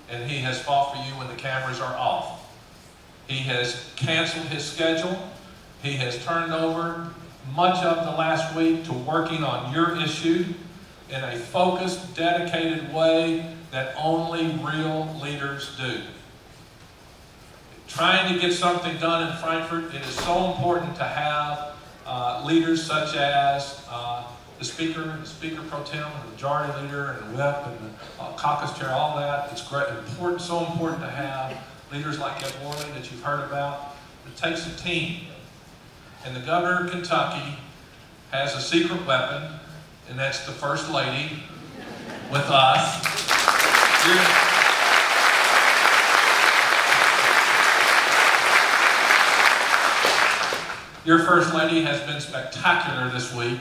and he has fought for you when the cameras are off. He has canceled his schedule. He has turned over much of the last week to working on your issue in a focused, dedicated way that only real leaders do. Trying to get something done in Frankfort, it is so important to have leaders such as the Speaker Pro Tem, and the Majority Leader, and the Whip, and the Caucus Chair, all that. It's great, important, so important to have leaders like Ed Worley that you've heard about. It takes a team. And the Governor of Kentucky has a secret weapon, and that's the First Lady with us. Your First Lady has been spectacular this week.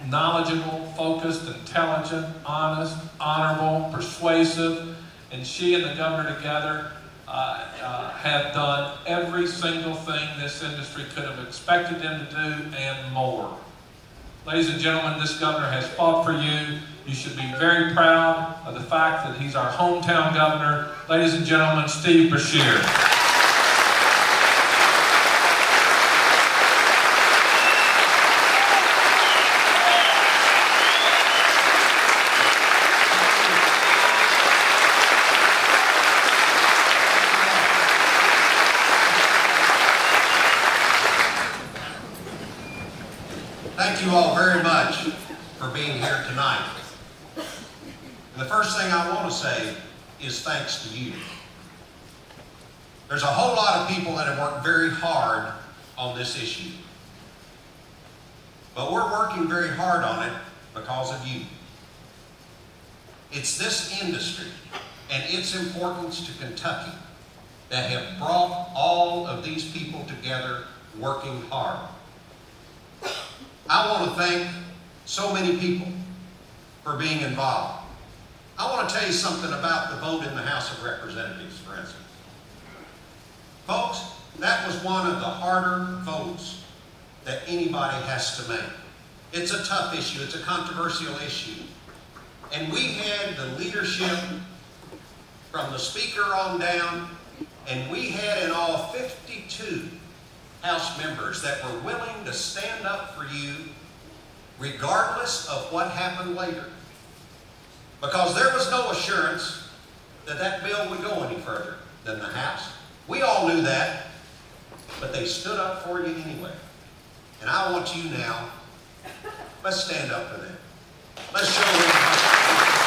Knowledgeable, focused, intelligent, honest, honorable, persuasive, and she and the Governor together have done every single thing this industry could have expected them to do and more. Ladies and gentlemen, this Governor has fought for you. You should be very proud of the fact that he's our hometown Governor. Ladies and gentlemen, Steve Beshear. Thank you all very much for being here tonight. And the first thing I want to say is thanks to you. There's a whole lot of people that have worked very hard on this issue. But we're working very hard on it because of you. It's this industry and its importance to Kentucky that have brought all of these people together working hard. I want to thank so many people for being involved. I want to tell you something about the vote in the House of Representatives, for instance. Folks, that was one of the harder votes that anybody has to make. It's a tough issue. It's a controversial issue. And we had the leadership from the Speaker on down, and we had in all 52 House members that were willing to stand up for you regardless of what happened later. Because there was no assurance that that bill would go any further than the House. We all knew that, but they stood up for you anyway. And I want you now, let's stand up for them. Let's show them.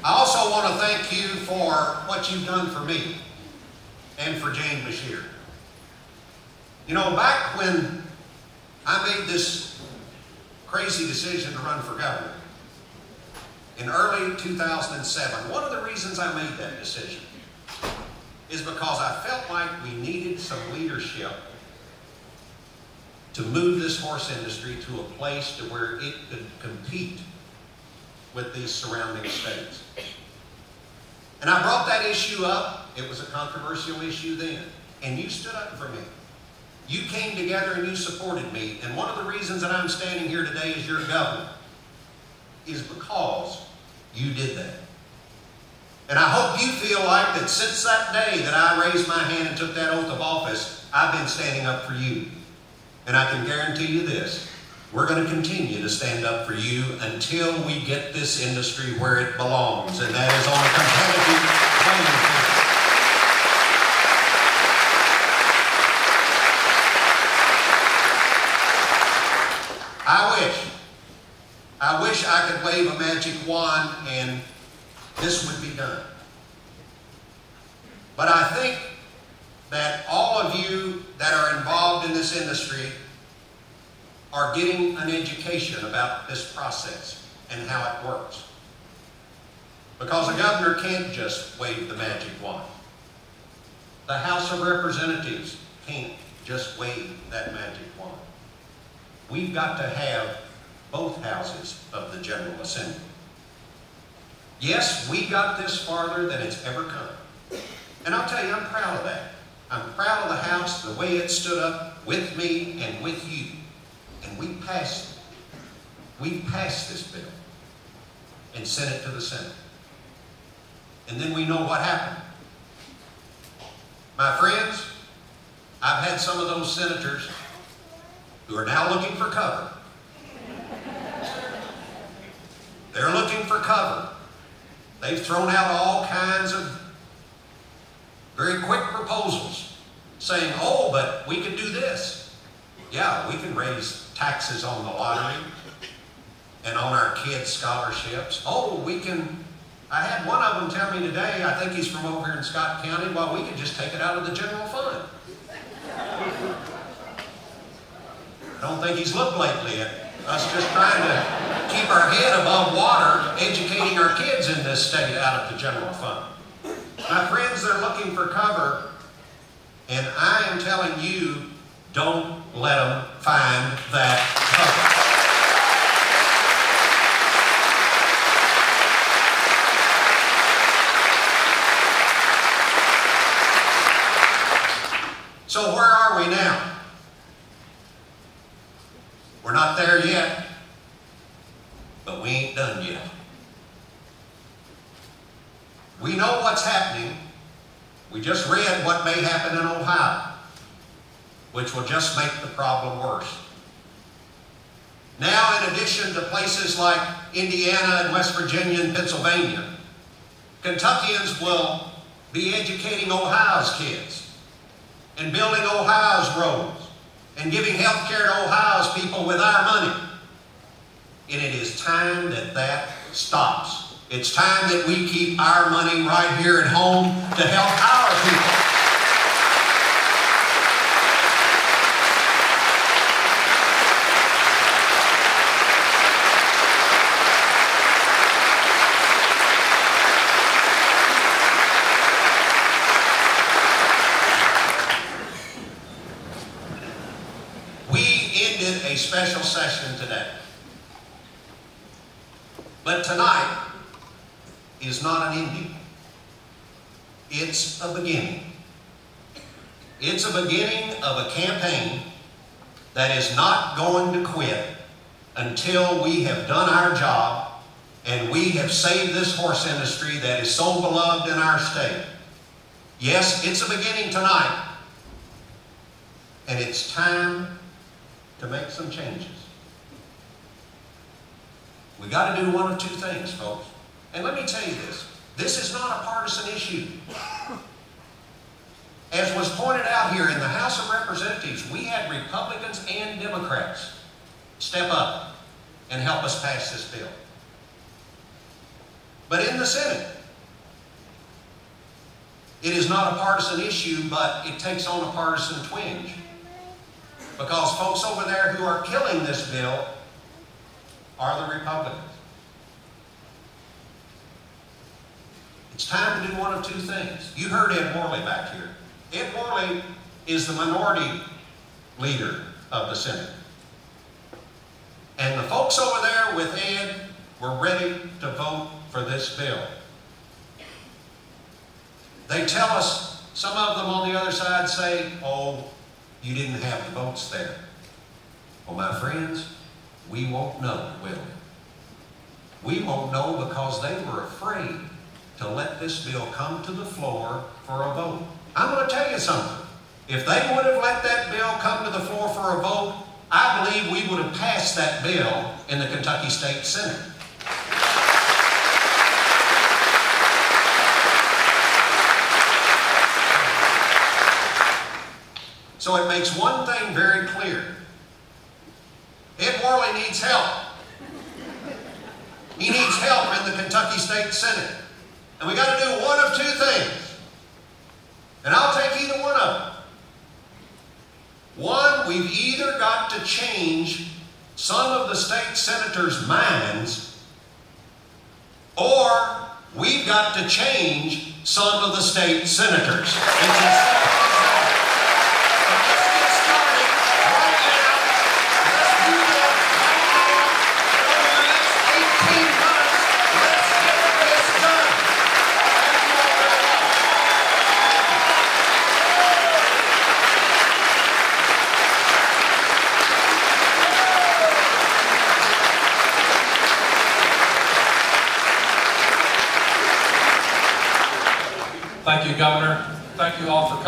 I also want to thank you for what you've done for me and for Jane Beshear. You know, back when I made this crazy decision to run for governor in early 2007, one of the reasons I made that decision is because I felt like we needed some leadership to move this horse industry to a place to where it could compete with these surrounding states. And I brought that issue up. It was a controversial issue then. And you stood up for me. You came together and you supported me. And one of the reasons that I'm standing here today as your governor is because you did that. And I hope you feel like that since that day that I raised my hand and took that oath of office, I've been standing up for you. And I can guarantee you this. We're going to continue to stand up for you until we get this industry where it belongs, and that is on a competitive playing field. I wish I could wave a magic wand and this would be done. But I think that all of you that are involved in this industry are getting an education about this process and how it works. Because a governor can't just wave the magic wand. The House of Representatives can't just wave that magic wand. We've got to have both houses of the General Assembly. Yes, we got this farther than it's ever come. And I'll tell you, I'm proud of that. I'm proud of the House, the way it stood up with me and with you. And we passed it. We passed this bill and sent it to the Senate. And then we know what happened. My friends, I've had some of those senators who are now looking for cover. They're looking for cover. They've thrown out all kinds of very quick proposals saying, oh, but we can do this. Yeah, we can raise taxes on the lottery and on our kids' scholarships. Oh, we can. I had one of them tell me today, I think he's from over here in Scott County, well, we can just take it out of the general fund. I don't think he's looked lately at us just trying to keep our head above water, educating our kids in this state out of the general fund. My friends, they're looking for cover, and I am telling you, don't let them find that cover. So where are we now? We're not there yet, but we ain't done yet. We know what's happening. We just read what may happen in Ohio, which will just make the problem worse. Now, in addition to places like Indiana and West Virginia and Pennsylvania, Kentuckians will be educating Ohio's kids and building Ohio's roads and giving health care to Ohio's people with our money. And it is time that that stops. It's time that we keep our money right here at home to help our people. A special session today. But tonight is not an ending. It's a beginning. It's a beginning of a campaign that is not going to quit until we have done our job and we have saved this horse industry that is so beloved in our state. Yes, it's a beginning tonight, and it's time to make some changes. We got to do one of two things, folks. And let me tell you this. This is not a partisan issue. As was pointed out here in the House of Representatives, we had Republicans and Democrats step up and help us pass this bill. But in the Senate, it is not a partisan issue, but it takes on a partisan twinge. Because folks over there who are killing this bill are the Republicans. It's time to do one of two things. You heard Ed Worley back here. Ed Worley is the minority leader of the Senate. And the folks over there with Ed were ready to vote for this bill. They tell us, some of them on the other side say, oh, you didn't have the votes there. Well, my friends, we won't know, will we? We won't know because they were afraid to let this bill come to the floor for a vote. I'm going to tell you something. If they would have let that bill come to the floor for a vote, I believe we would have passed that bill in the Kentucky State Senate. So it makes one thing very clear. Ed Worley needs help. He needs help in the Kentucky State Senate. And we got to do one of two things. And I'll take either one of them. One, we've either got to change some of the state senators' minds, or we've got to change some of the state senators. you, Governor. Thank you all for coming.